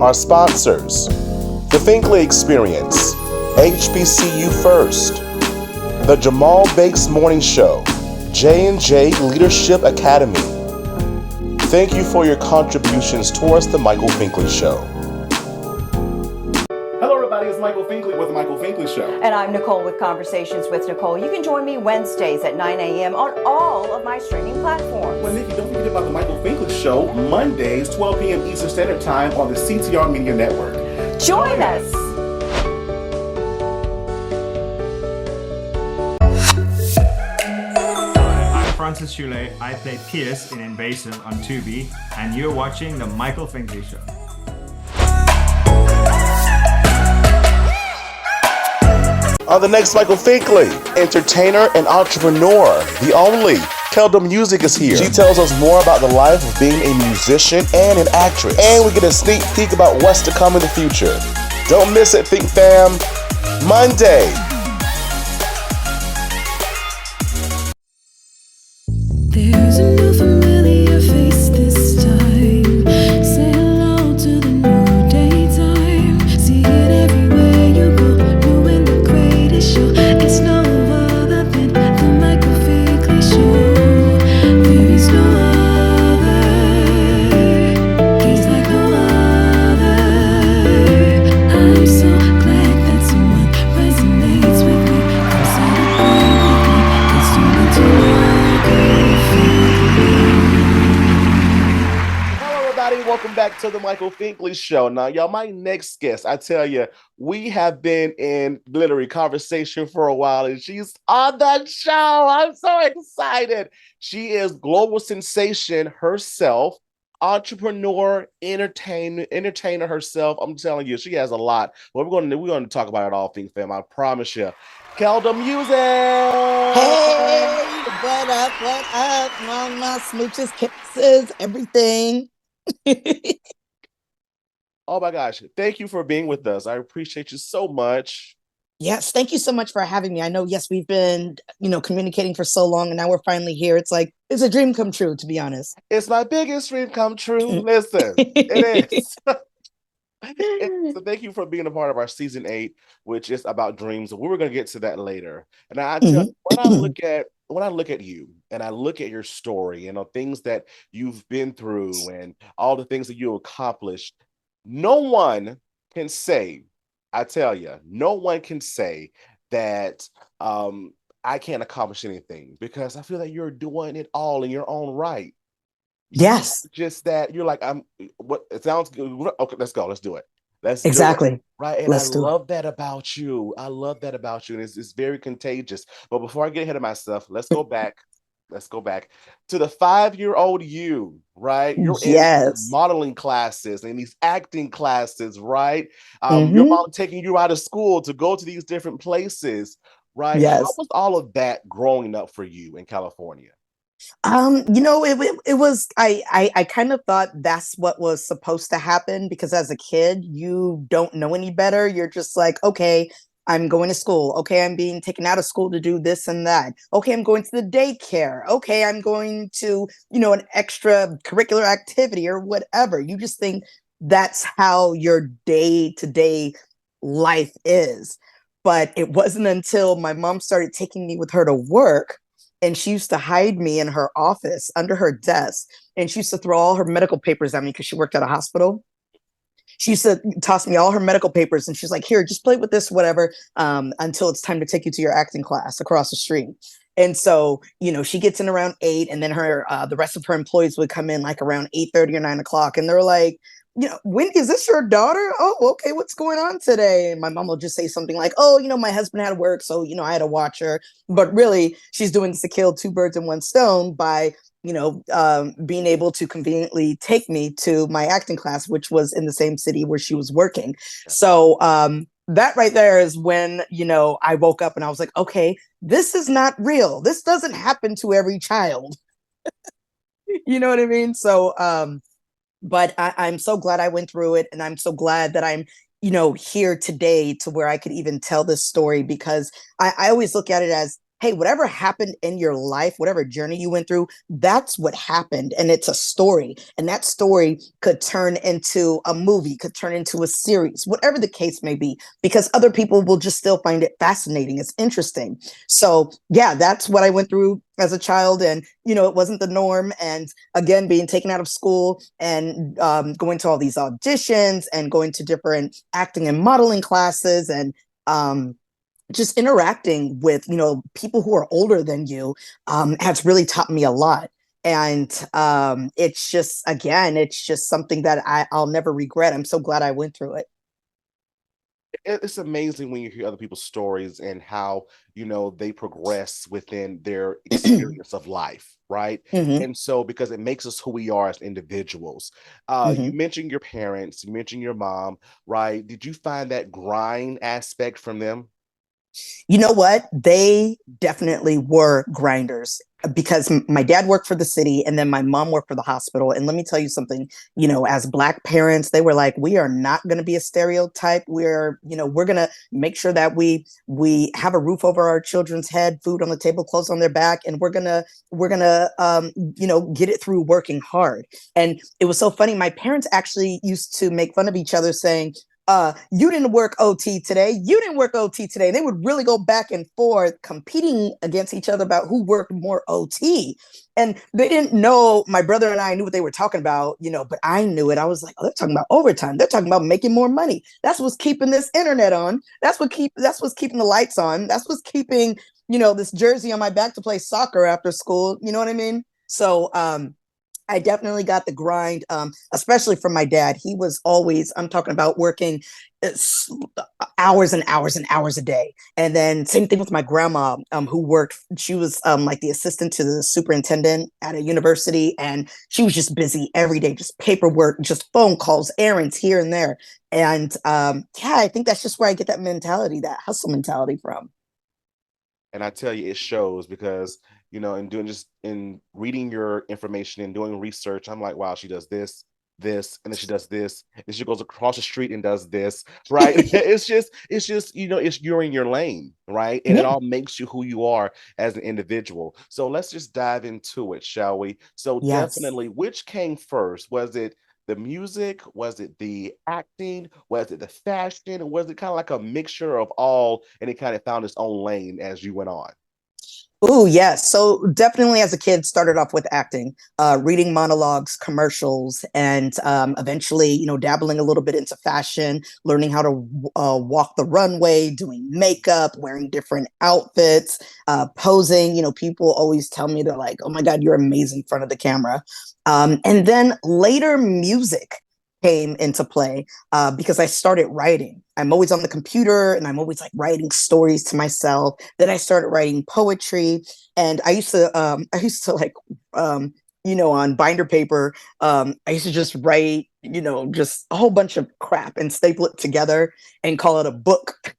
Our sponsors: The Finkley Experience, HBCU First, The Jamal Bakes Morning Show, J&J Leadership Academy. Thank you for your contributions towards The Michael Finkley Show. Hello everybody, it's Michael Finkley with The Michael Finkley Show. And I'm Nicole with Conversations with Nicole. You can join me Wednesdays at 9 a.m. on all of my streaming platforms. Well, Nikki, don't forget about The Michael Finkley Show, Mondays, 12 p.m. Eastern Standard Time on the CTR Media Network. Join us! Francis Chule. I play Pierce in Invasive on Tubi, and you're watching The Michael Finkley Show. On the next Michael Finkley, entertainer and entrepreneur, the only Keldamuzik is here. She tells us more about the life of being a musician and an actress, and we get a sneak peek about what's to come in the future. Don't miss it, Think Fam. Monday. There's a new familiar face this time. Say hello to the new daytime. See it everywhere you go. Doing the greatest show. It's no other than the Michael Finkley Show. There is no other. He's like no other. I'm so glad that someone resonates with me. Come celebrate with me. Let's tune into Hello, everybody. Welcome back to the Michael Finkley Show. Now, y'all, my next guest, I tell you, we have been in literally conversation for a while, and she's on the show. I'm so excited. She is global sensation herself, entrepreneur, entertainer herself. I'm telling you, she has a lot. But we're going to talk about it all, Think Fam. I promise you. Keldamuzik. Hey, what up, my smooches, kisses, everything. Oh my gosh. Thank you for being with us. I appreciate you so much. Yes, thank you so much for having me. I know, yes, we've been, communicating for so long, and now we're finally here. It's like, it's a dream come true, to be honest. It's my biggest dream come true. Listen, it is. So thank you for being a part of our season 8, which is about dreams. We were going to get to that later. And I tell you, when I look at you and I look at your story and the things that you've been through and all the things that you accomplished, no one can say, I tell you, no one can say that I can't accomplish anything, because I feel that you're doing it all in your own right. Yes. Just that you're like, what it sounds good. Okay, let's go. Let's do it. Let's Exactly. do it. Right. And Let's I love that about you. I love that about you. And it's very contagious. But before I get ahead of myself, let's go back. Let's go back to the 5-year-old you, right? You're in modeling classes and these acting classes, right? Your mom taking you out of school to go to these different places, right? Yes. How was all of that growing up for you in California? It was, I kind of thought that's what was supposed to happen, because as a kid, you don't know any better. You're just like, okay, I'm going to school. Okay, I'm being taken out of school to do this and that. Okay, I'm going to the daycare. Okay, I'm going to, an extra curricular activity or whatever. You just think that's how your day-to-day life is. But it wasn't until my mom started taking me with her to work, and she used to hide me in her office under her desk, and she used to throw all her medical papers at me because she worked at a hospital. She used to toss me all her medical papers, and she's like, here, just play with this, whatever, until it's time to take you to your acting class across the street. And so, she gets in around 8, and then the rest of her employees would come in like around 8:30 or 9 o'clock. And they're like, Wendy, is this your daughter? Oh, okay. What's going on today? And my mom will just say something like, oh, my husband had work, so, I had to watch her. But really, she's doing this to kill 2 birds in 1 stone by, being able to conveniently take me to my acting class, which was in the same city where she was working. So that right there is when, I woke up and I was like, okay, this is not real. This doesn't happen to every child. You know what I mean? So, but I'm so glad I went through it, and I'm so glad that I'm, here today to where I could even tell this story, because I always look at it as, hey, whatever happened in your life, whatever journey you went through, that's what happened. And it's a story. And that story could turn into a movie, could turn into a series, whatever the case may be, because other people will just still find it fascinating. It's interesting. So, yeah, that's what I went through as a child. And, it wasn't the norm. And again, being taken out of school and going to all these auditions and going to different acting and modeling classes and just interacting with people who are older than you has really taught me a lot. And it's just something that I'll never regret. I'm so glad I went through it. It's amazing when you hear other people's stories and how they progress within their experience of life, right? Hmm. And so because it makes us who we are as individuals. You Hmm. mentioned your parents, you mentioned your mom, right? Did you find that grind aspect from them? You know what? They definitely were grinders because my dad worked for the city and then my mom worked for the hospital. And let me tell you something, as Black parents, they were like, we are not going to be a stereotype. We're going to make sure that we have a roof over our children's head, food on the table, clothes on their back. And we're going to get it through working hard. And it was so funny. My parents actually used to make fun of each other saying, you didn't work OT today. You didn't work OT today. They would really go back and forth competing against each other about who worked more OT. And they didn't know, my brother and I knew what they were talking about, but I knew it. I was like, oh, they're talking about overtime. They're talking about making more money. That's what's keeping this internet on. That's what's keeping the lights on. That's what's keeping, this jersey on my back to play soccer after school. You know what I mean? So I definitely got the grind, especially from my dad. He was always, I'm talking about working hours and hours and hours a day. And then same thing with my grandma, who worked, she was like the assistant to the superintendent at a university. And she was just busy every day, just paperwork, just phone calls, errands here and there. And yeah, I think that's just where I get that mentality, that hustle mentality from. And I tell you, it shows because, in reading your information and doing research, I'm like, wow, she does this, and then she does this, and she goes across the street and does this, right? it's just, you're in your lane, right? And it Yeah. all makes you who you are as an individual. So let's just dive into it, shall we? So Yes. definitely, which came first? Was it the music? Was it the acting? Was it the fashion? Or was it kind of like a mixture of all and it kind of found its own lane as you went on? Oh, yes. So definitely as a kid, started off with acting, reading monologues, commercials, and eventually, dabbling a little bit into fashion, learning how to walk the runway, doing makeup, wearing different outfits, posing. People always tell me, they're like, oh my God, you're amazing in front of the camera. And then later, music came into play because I started writing. I'm always on the computer and I'm always like writing stories to myself. Then I started writing poetry, and I used to like, on binder paper, I used to just write, just a whole bunch of crap and staple it together and call it a book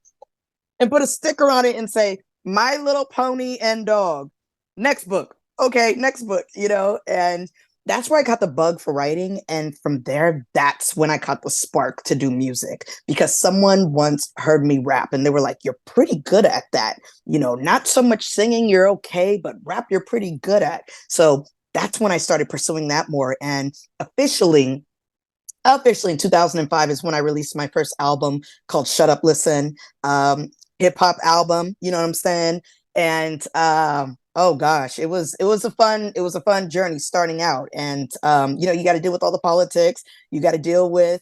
and put a sticker on it and say, My Little Pony and Dog. Next book. Okay, next book, and that's where I got the bug for writing. And from there, that's when I caught the spark to do music because someone once heard me rap and they were like, You're pretty good at that. Not so much singing, you're okay, but rap, you're pretty good at. So that's when I started pursuing that more. And officially in 2005 is when I released my first album called Shut Up Listen, hip hop album, you know what I'm saying? And oh gosh, it was a fun journey starting out. And you got to deal with all the politics, you got to deal with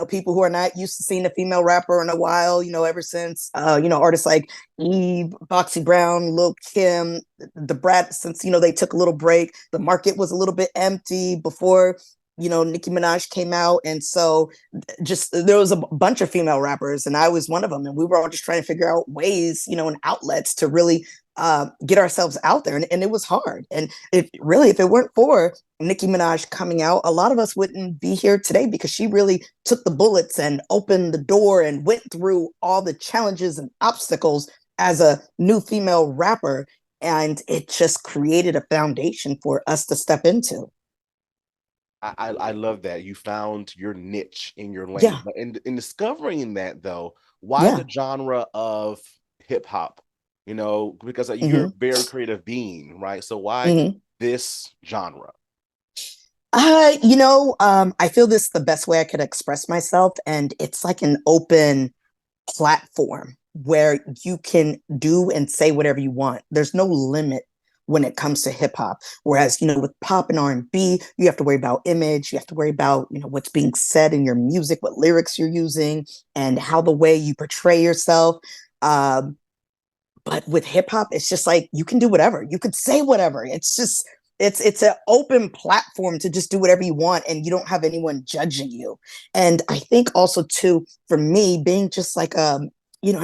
people who are not used to seeing a female rapper in a while, ever since artists like Eve, Foxy Brown, Lil Kim, the Brat, since they took a little break, the market was a little bit empty before Nicki Minaj came out. And so just there was a bunch of female rappers and I was one of them. And we were all just trying to figure out ways, and outlets to really get ourselves out there. And it was hard. And if it weren't for Nicki Minaj coming out, a lot of us wouldn't be here today because she really took the bullets and opened the door and went through all the challenges and obstacles as a new female rapper. And it just created a foundation for us to step into. I love that you found your niche in your lane. Yeah. But in discovering that though, why Yeah. the genre of hip hop? because you're a Mm-hmm. very creative being, right? So why Mm-hmm. this genre? I feel this is the best way I could express myself, and it's like an open platform where you can do and say whatever you want. There's no limit when it comes to hip hop. Whereas, with pop and R&B, you have to worry about image, you have to worry about, what's being said in your music, what lyrics you're using, and how the way you portray yourself. Um, but with hip hop, it's just like you can do whatever. You could say whatever. It's an open platform to just do whatever you want, and you don't have anyone judging you. And I think also too, for me, being just like I'm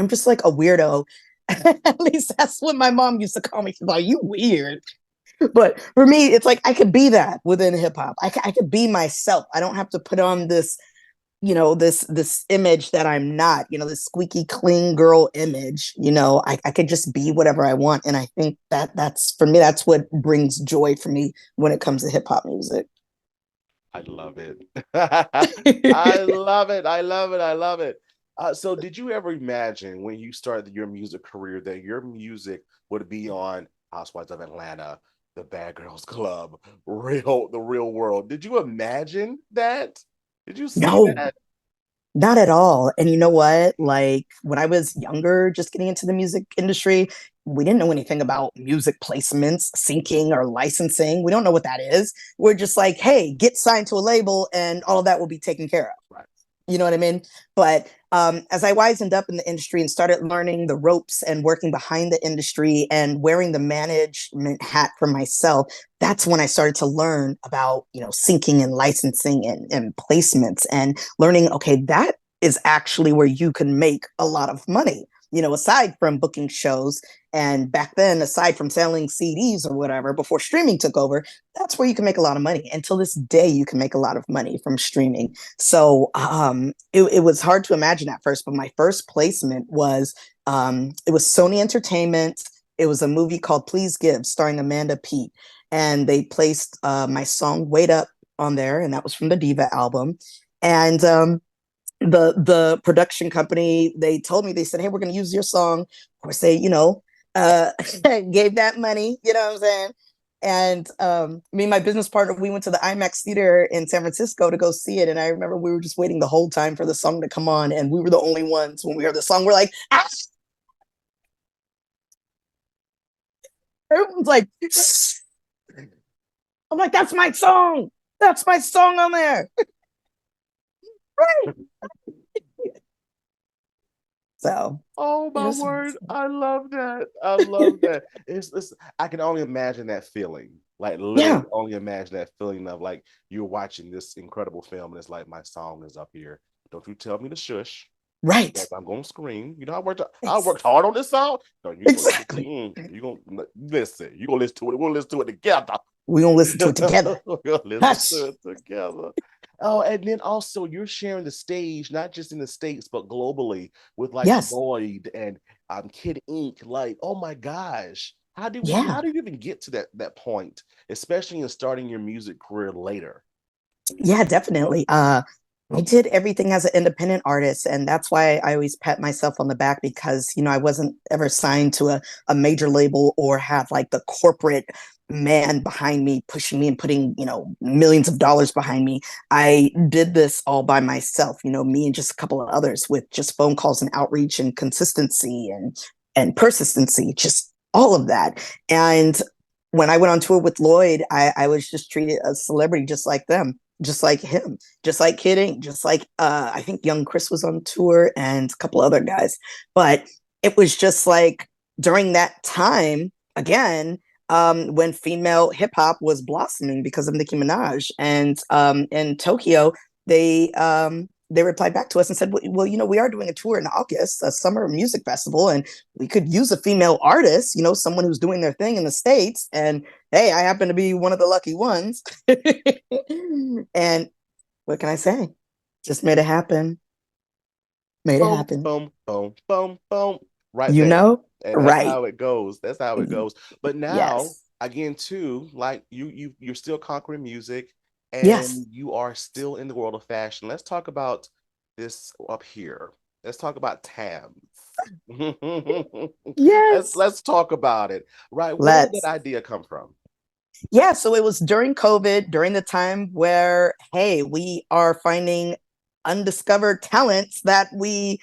just like a weirdo. At least that's what my mom used to call me. She's like, "You weird." But for me, it's like I could be that within hip hop. I could be myself. I don't have to put on this image that I'm not, this squeaky clean girl image. I could just be whatever I want. And I think that's for me, that's what brings joy for me when it comes to hip hop music. I love it. I love it. I love it. I love it. So did you ever imagine when you started your music career that your music would be on Housewives of Atlanta, the Bad Girls Club, the Real World? Did you imagine that? Did you see No, that? not at all. And you know what? Like when I was younger, just getting into the music industry, we didn't know anything about music placements, syncing, or licensing. We don't know what that is. We're just like, hey, get signed to a label and all of that will be taken care of. Right. You know what I mean? But as I wisened up in the industry and started learning the ropes and working behind the industry and wearing the management hat for myself, that's when I started to learn about, syncing and licensing and placements and learning, okay, that is actually where you can make a lot of money. Aside from booking shows, and back then, aside from selling CDs or whatever, before streaming took over, that's where you can make a lot of money. Until this day, you can make a lot of money from streaming. So it was hard to imagine at first, but my first placement was it was Sony Entertainment. It was a movie called Please Give, starring Amanda Peet, and they placed my song "Wait Up" on there, and that was from the Diva album. And the production company, they told me, they said, hey, we're going to use your song. Of course, they uh gave that money, you know what I'm saying? And me and my business partner, we went to the IMAX theater in San Francisco to go see it. And I remember we were just waiting the whole time for the song to come on, and we were the only ones. When we heard the song, we're like, ah! Everyone's like, I'm like, that's my song, that's my song on there. Right. So Oh it my was, word. I love that. I love that. It's I can only imagine that feeling. Like yeah, literally only imagine that feeling of like you're watching this incredible film and it's like my song is up here. Don't you tell me to shush. right. Because I'm gonna scream. I Ex- worked hard on this song. No, you gonna exactly. you gonna listen. You gonna listen to it. We're gonna listen to it together. We're gonna listen to it together. We're gonna listen to Hush. it together. Oh, and then also you're sharing the stage, not just in the States, but globally with like Yes. Lloyd and Kid Ink. Like, oh my gosh. How Yeah. do you even get to that point, especially in starting your music career later? Yeah, definitely. I did everything as an independent artist, and that's why I always pat myself on the back because, I wasn't ever signed to a major label or have like the corporate man behind me pushing me and putting, millions of dollars behind me. I did this all by myself, me and just a couple of others with just phone calls and outreach and consistency and persistency, just all of that. And when I went on tour with Lloyd, I was just treated as a celebrity just like them, just like him, just like Kidding, just like I think Young Chris was on tour and a couple other guys. But it was just like during that time, again, when female hip hop was blossoming because of Nicki Minaj. And in Tokyo, they replied back to us and said, well, we are doing a tour in August, a summer music festival, and we could use a female artist, someone who's doing their thing in the States. And hey, I happen to be one of the lucky ones. And what can I say? Just made it happen. Made it Boom, happen. boom, boom, boom, boom. Right You there. know? And that's Right. how it goes. That's how it goes. But now, Yes. again, too, like you're still conquering music Yes. and you are still in the world of fashion. Let's talk about this up here. Let's talk about TAMS. Yes. Let's talk about it. Right. Where did that Let's. idea come from? Yeah, so it was during COVID, during the time where, hey, we are finding undiscovered talents that we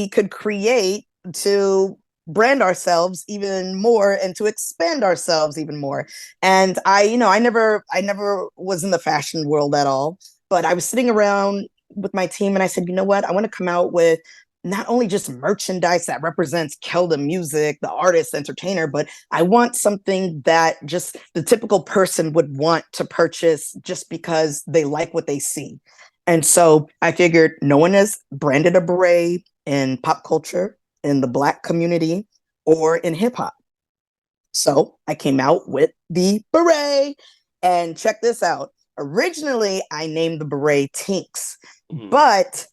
could create to brand ourselves even more and to expand ourselves even more. And I never was in the fashion world at all, but I was sitting around with my team and I said, you know what? I want to come out with not only just merchandise that represents Keldamuzik, the artist, entertainer, but I want something that just the typical person would want to purchase just because they like what they see. And so I figured no one has branded a beret in pop culture, in the Black community, or in hip hop. So I came out with the beret. And check this out. Originally, I named the beret Tinks, but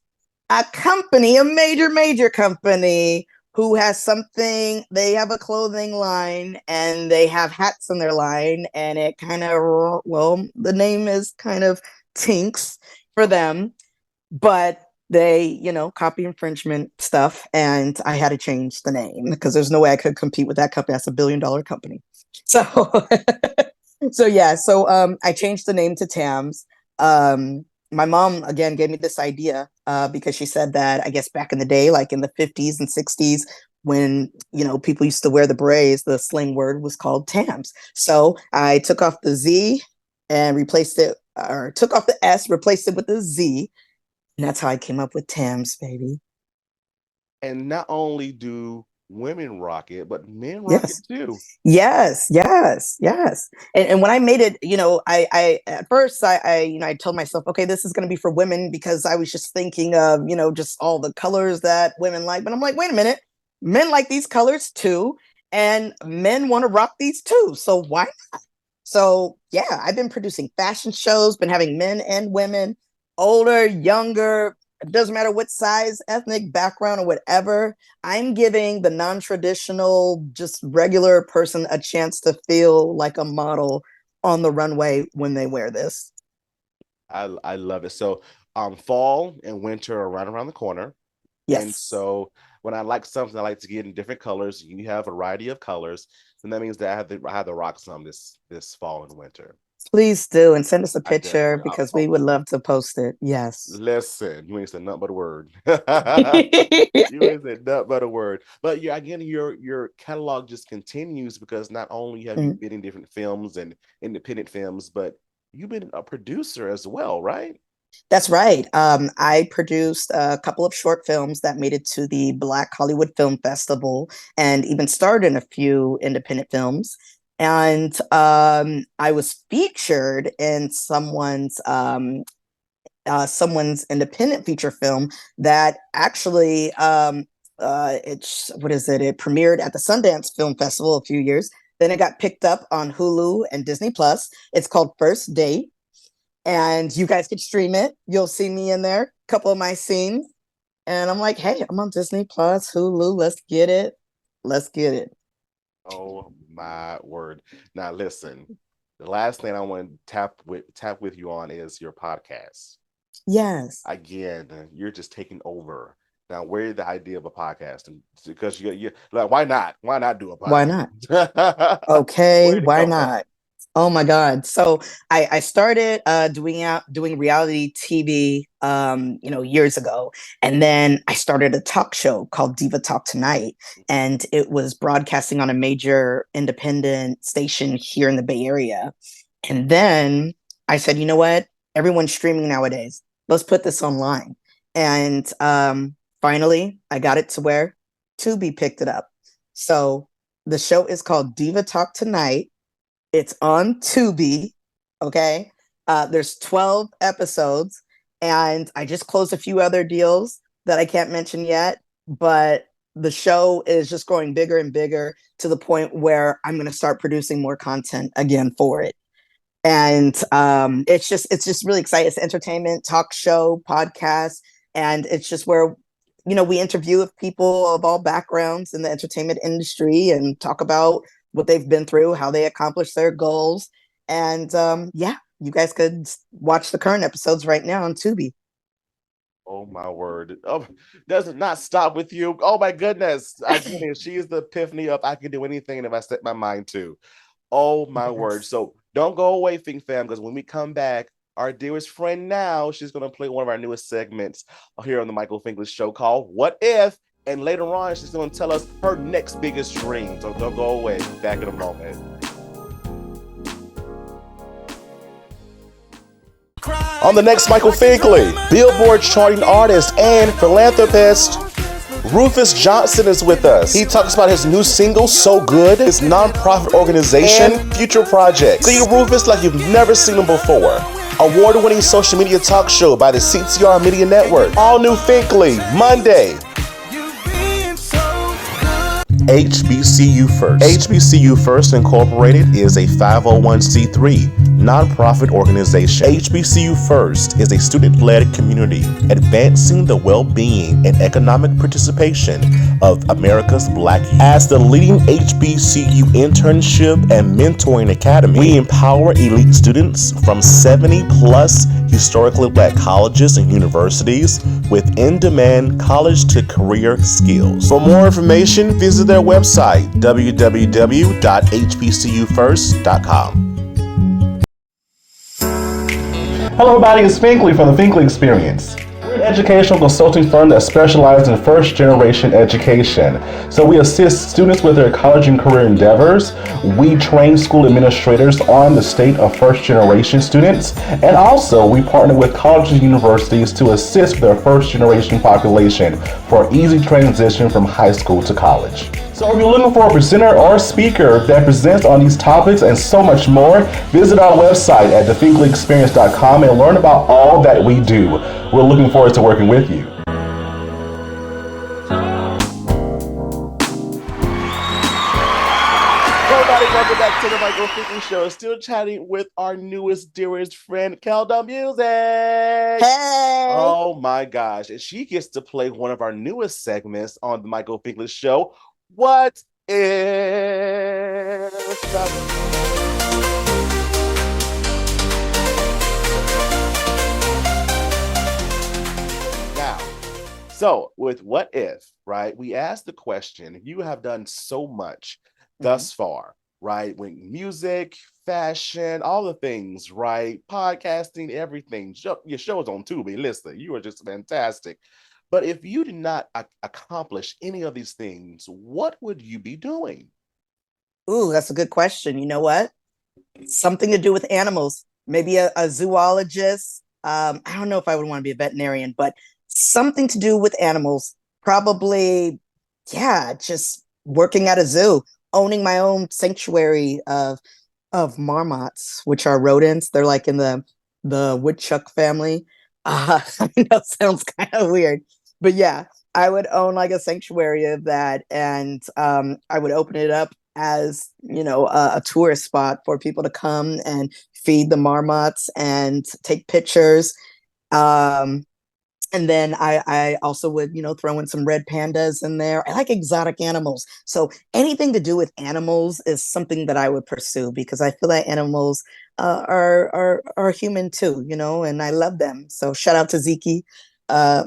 a company, a major company who has something, they have a clothing line and they have hats in their line, and it kind of, well, the name is kind of Tinks for them, but they, copy infringement stuff, and I had to change the name because there's no way I could compete with that company. That's $1 billion company. So so I changed the name to Tams. My mom again gave me this idea because she said that I guess back in the day, like in the 50s and 60s, when people used to wear the berets, the slang word was called Tams. So I took off the Z and replaced it, or took off the S, replaced it with the Z, and that's how I came up with Tams, baby. And not only do women rock it, but men rock it Yes. too. Yes. And when I made it, I at first I told myself, okay, this is going to be for women because I was just thinking of, just all the colors that women like. But I'm like, wait a minute, men like these colors too, and men want to rock these too. So why not? So yeah, I've been producing fashion shows, been having men and women, older, younger, it doesn't matter what size, ethnic background, or whatever. I'm giving the non-traditional, just regular person a chance to feel like a model on the runway when they wear this. I love it. So fall and winter are right around the corner. And Yes. so when I like something, I like to get in different colors. You have a variety of colors. And that means that I have to rock some this fall and winter. Please do, and send us a I picture definitely because we would love to post it. Yes. listen, you ain't said nothing but a word. You ain't said nothing but a word. But yeah, again, your catalog just continues because not only have you Mm. been in different films and independent films, but you've been a producer as well, right? That's right. I produced a couple of short films that made it to the Black Hollywood Film Festival and even starred in a few independent films. And I was featured in someone's independent feature film that actually it's what is it? It premiered at the Sundance Film Festival a few years. Then it got picked up on Hulu and Disney Plus. It's called First Date, and you guys could stream it. You'll see me in there, a couple of my scenes. And I'm like, hey, I'm on Disney Plus, Hulu. Let's get it. Let's get it. Oh my word. Now listen, the last thing I want to tap with you on is your podcast. Yes. Again, you're just taking over. Now, where did the idea of a podcast? And because you like, why not? Why not do a Why not? podcast? Okay, Where did it why come from? not? Oh my God. So I started doing reality TV years ago. And then I started a talk show called Diva Talk Tonight. And it was broadcasting on a major independent station here in the Bay Area. And then I said, you know what? Everyone's streaming nowadays. Let's put this online. And finally I got it to where Tubi picked it up. So the show is called Diva Talk Tonight. It's on Tubi. Okay. There's 12 episodes, and I just closed a few other deals that I can't mention yet, but the show is just growing bigger and bigger to the point where I'm going to start producing more content again for it. And it's just really exciting. It's entertainment, talk show, podcast, and it's just where we interview people of all backgrounds in the entertainment industry and talk about what they've been through, how they accomplish their goals. And yeah, you guys could watch the current episodes right now on Tubi. Oh my word. Oh, does it not stop with you? Oh my goodness. I get it. She is the epiphany of I can do anything if I set my mind to. Oh my word. Yes. So don't go away, Think Fam, because when we come back, our dearest friend now, she's going to play one of our newest segments here on the Michael Finkley Show called What If? And later on, she's going to tell us her next biggest dream. So don't go away. Back in a moment. On the next Michael Finkley, Billboard charting artist and philanthropist, Rufus Johnson is with us. He talks about his new single, So Good, his nonprofit organization, and future projects. See Rufus like you've never seen him before. Award-winning social media talk show by the CTR Media Network. All new Finkley, Monday. HBCU First. HBCU First Incorporated is a 501c3 nonprofit organization. HBCU First is a student-led community advancing the well-being and economic participation of America's Black youth. As the leading HBCU internship and mentoring academy, we empower elite students from 70-plus historically Black colleges and universities with in-demand college-to-career skills. For more information, visit their website, www.hbcufirst.com. Hello everybody, it's Finkley from the Finkley Experience. We're an educational consulting firm that specializes in first-generation education. So we assist students with their college and career endeavors. We train school administrators on the state of first-generation students. And also, we partner with colleges and universities to assist with their first-generation population for easy transition from high school to college. So if you're looking for a presenter or speaker that presents on these topics and so much more, visit our website at thefinkleyexperience.com and learn about all that we do. We're looking forward to working with you. Everybody, welcome back to the Michael Finkley Show. Still chatting with our newest, dearest friend, Keldamuzik. Hey. Oh my gosh. And she gets to play one of our newest segments on the Michael Finkley Show. What if? Now, so with what if, right? We asked the question, you have done so much thus far, right? With music, fashion, all the things, right? Podcasting, everything. Your show's on Tubi. Listen, you are just fantastic. But if you did not accomplish any of these things, what would you be doing? Ooh, that's a good question. You know what? Something to do with animals. Maybe a zoologist. I don't know if I would want to be a veterinarian, but something to do with animals. Probably, yeah, just working at a zoo, owning my own sanctuary of marmots, which are rodents. They're like in the woodchuck family. I mean, that sounds kind of weird, but yeah, I would own like a sanctuary of that, and I would open it up as, you know, a tourist spot for people to come and feed the marmots and take pictures. And then I also would, you know, throw in some red pandas in there. I like exotic animals. So anything to do with animals is something that I would pursue, because I feel that animals are human too, you know, and I love them. So shout out to Ziki, my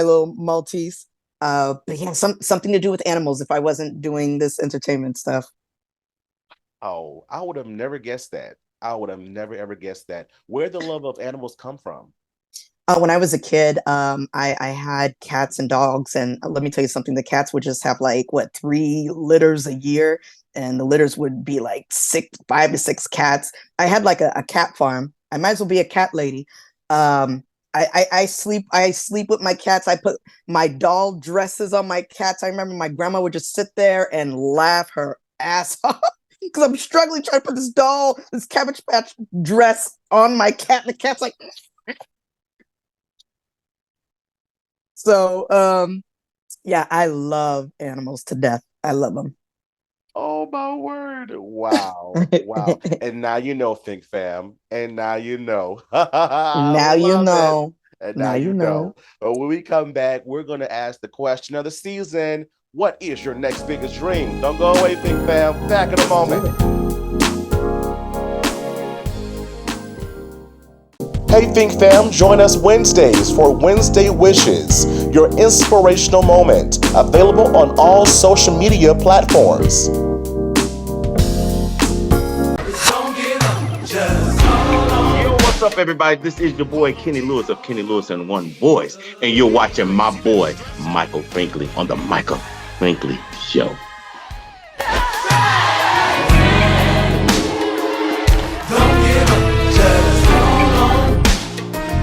little Maltese. But yeah, something to do with animals if I wasn't doing this entertainment stuff. Oh, I would have never guessed that. I would have never ever guessed that. Where'd the love of animals come from? When I was a kid, I had cats and dogs, and let me tell you something, the cats would just have like 3 litters a year, and the litters would be like 5 to 6 cats. I had like a cat farm. I might as well be a cat lady. I sleep with my cats. I put my doll dresses on my cats. I remember my grandma would just sit there and laugh her ass off because I'm struggling trying to put this Cabbage Patch dress on my cat, and the cat's like. So, yeah, I love animals to death. I love them. Oh my word. Wow. Wow. And now you know, Think Fam. And now you know. Now you know. And now you know. But when we come back, we're going to ask the question of the season. What is your next biggest dream? Don't go away, Think Fam. Back in a moment. Hey Think Fam, join us Wednesdays for Wednesday Wishes, your inspirational moment, available on all social media platforms. Yo, what's up, everybody? This is your boy Kenny Lewis of Kenny Lewis and One Voice, and you're watching my boy Michael Finkley on the Michael Finkley Show.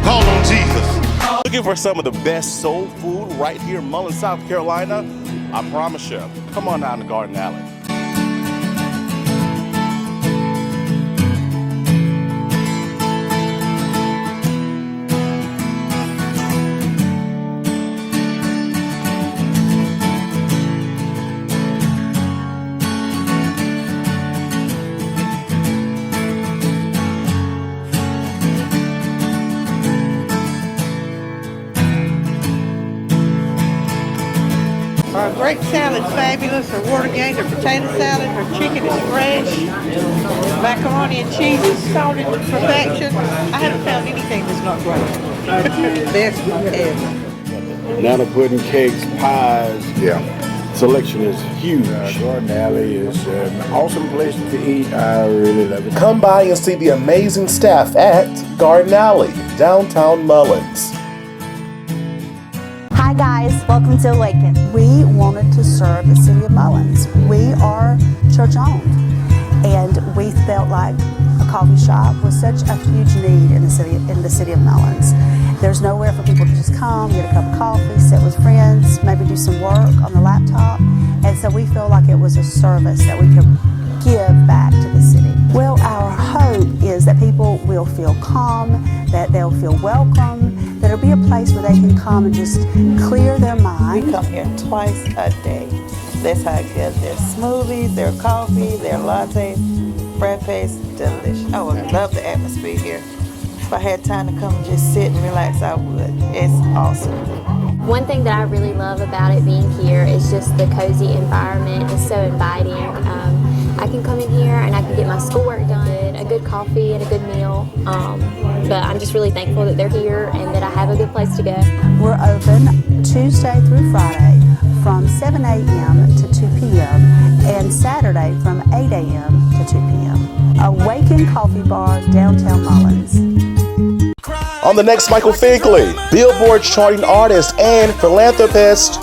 Call on Jesus. Looking for some of the best soul food right here in Mullen, South Carolina? I promise you, come on down to Garden Alley. Our grape salad's fabulous, our water gate, our potato salad, our chicken is fresh, macaroni and cheese is salted to perfection. I haven't found anything that's not great. Best ever. Banana pudding, cakes, pies. Yeah. Selection is huge. Garden Alley is an awesome place to eat. I really love it. Come by and see the amazing staff at Garden Alley, downtown Mullins. Hi guys, welcome to Awaken. We wanted to serve the city of Mullins. We are church owned, and we felt like a coffee shop was such a huge need in the city of Mullins. There's nowhere for people to just come, get a cup of coffee, sit with friends, maybe do some work on the laptop. And so we feel like it was a service that we could give back to the city. Well, our hope is that people will feel calm, that they'll feel welcome, that it'll be a place where they can come and just clear their mind. We come here twice a day. That's how good their smoothies, their coffee, their lattes, frappes, delicious. Oh, I love the atmosphere here. If I had time to come and just sit and relax, I would. It's awesome. One thing that I really love about it being here is just the cozy environment. It's so inviting. I can come in here and I can get my schoolwork done, a good coffee and a good meal. But I'm just really thankful that they're here and that I have a good place to go. We're open Tuesday through Friday from 7 a.m. to 2 p.m. and Saturday from 8 a.m. to 2 p.m. Awaken Coffee Bar, downtown Mullins. On the next Michael Finkley, Billboard charting artist and philanthropist,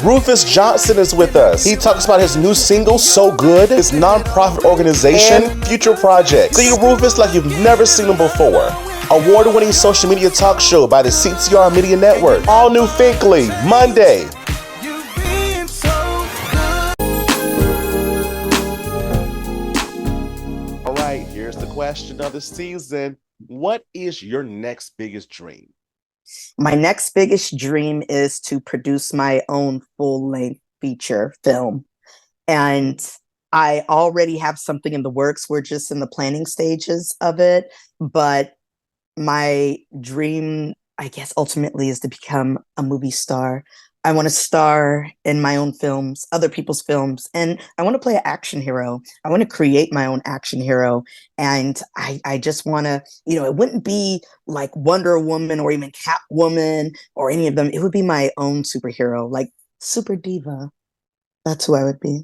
Rufus Johnson is with us. He talks about his new single, So Good, his nonprofit organization, Future Projects. See Rufus like you've never seen him before. Award-winning social media talk show by the CTR Media Network. All new Finkley, Monday. All right, here's the question of the season. What is your next biggest dream? My next biggest dream is to produce my own full-length feature film. And I already have something in the works. We're just in the planning stages of it. But my dream, I guess, ultimately is to become a movie star. I want to star in my own films, other people's films, and I want to play an action hero. I want to create my own action hero. And I just want to, it wouldn't be like Wonder Woman or even Catwoman or any of them. It would be my own superhero, like Super Diva. That's who I would be.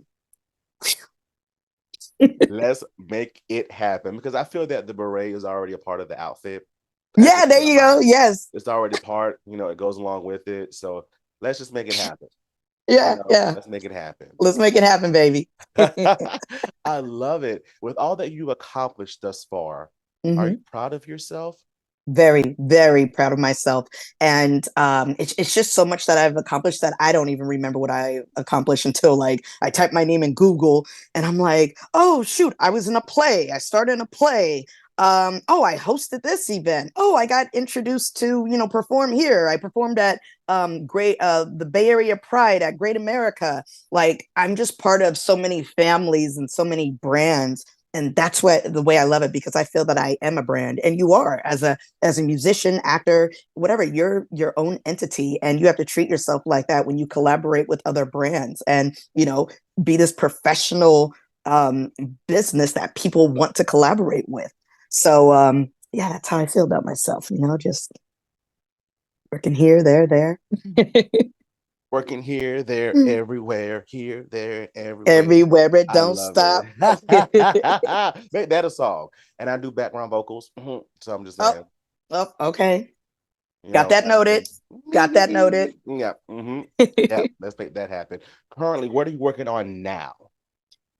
Let's make it happen, because I feel that the beret is already a part of the outfit. Yeah, there you go. Yes. It's already part, it goes along with it. So let's just make it happen. Yeah, yeah. Let's make it happen. Let's make it happen, baby. I love it. With all that you've accomplished thus far, are you proud of yourself? Very, very proud of myself. And it's just so much that I've accomplished that I don't even remember what I accomplished until I type my name in Google and I'm like, oh, shoot, I was in a play. I started in a play. Oh, I hosted this event. Oh, I got introduced to, perform here. I performed at the Bay Area Pride at Great America. I'm just part of so many families and so many brands. And that's the way I love it, because I feel that I am a brand, and you are as a musician, actor, whatever. You're your own entity, and you have to treat yourself like that when you collaborate with other brands, and be this professional business that people want to collaborate with. So yeah, that's how I feel about myself, just working here, there. Working here, there, everywhere, here, there, everywhere. Everywhere it I don't love stop. it. Make that a song. And I do background vocals. So I'm just saying. Oh, okay. Got that noted. Got that noted. Yeah. Yeah. Let's make that happen. Currently, what are you working on now?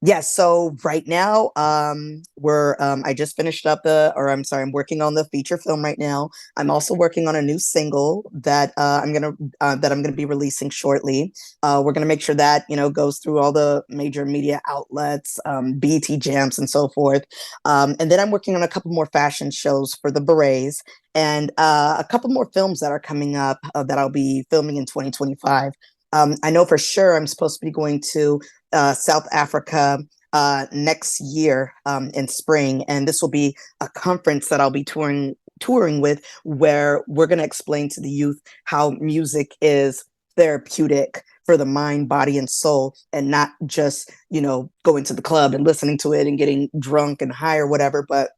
Yes. So right now, I just finished up I'm working on the feature film right now. I'm also working on a new single that I'm gonna be releasing shortly. We're gonna make sure that goes through all the major media outlets, BT Jams, and so forth. And then I'm working on a couple more fashion shows for the Berets and a couple more films that are coming up that I'll be filming in 2025. I know for sure I'm supposed to be going to South Africa next year in spring, and this will be a conference that I'll be touring with, where we're going to explain to the youth how music is therapeutic for the mind, body, and soul, and not just going to the club and listening to it and getting drunk and high or whatever, but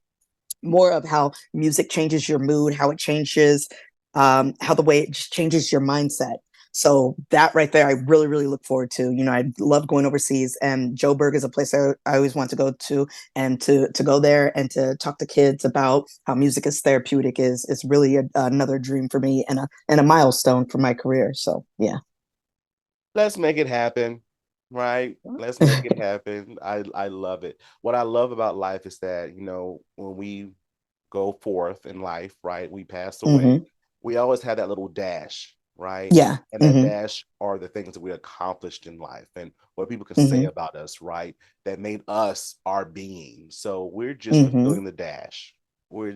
more of how music changes your mood, how it changes, how the way it just changes your mindset. So that right there, I really, really look forward to. I love going overseas, and Joburg is a place I always want to go to, and to go there and to talk to kids about how music is therapeutic is really another dream for me and a milestone for my career. So yeah, let's make it happen. Right? Let's make it happen. I love it. What I love about life is that, when we go forth in life, right, we pass away, we always have that little dash, right? Yeah. And that dash are the things that we accomplished in life and what people can say about us, right? That made us our being. So we're just fulfilling the dash.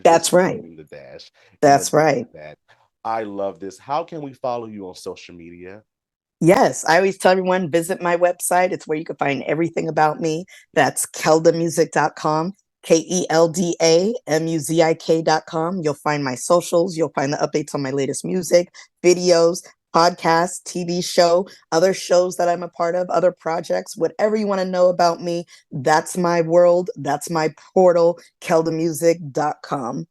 That's right. The dash. That's right. That. I love this. How can we follow you on social media? Yes, I always tell everyone, visit my website. It's where you can find everything about me. That's keldamuzik.com, KELDAMUZIK.com. You'll find my socials. You'll find the updates on my latest music, videos, podcasts, TV show, other shows that I'm a part of, other projects, whatever you want to know about me. That's my world. That's my portal, keldamuzik.com.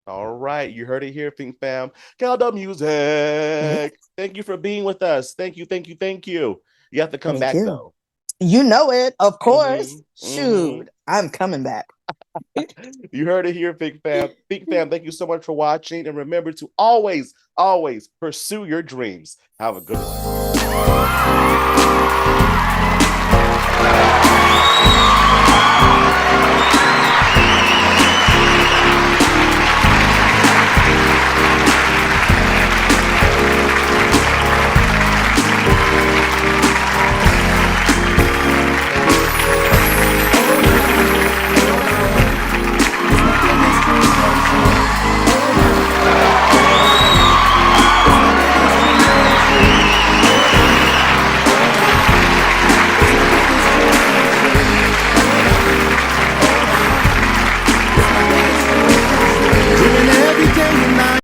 All right, you heard it here, Fink Fam. Keldamuzik. Thank you for being with us. Thank you. You have to come back though. You know it, of course. Shoot, I'm coming back. You heard it here, Fink Fam. Fink Fam, thank you so much for watching, and remember to always, always pursue your dreams. Have a good one.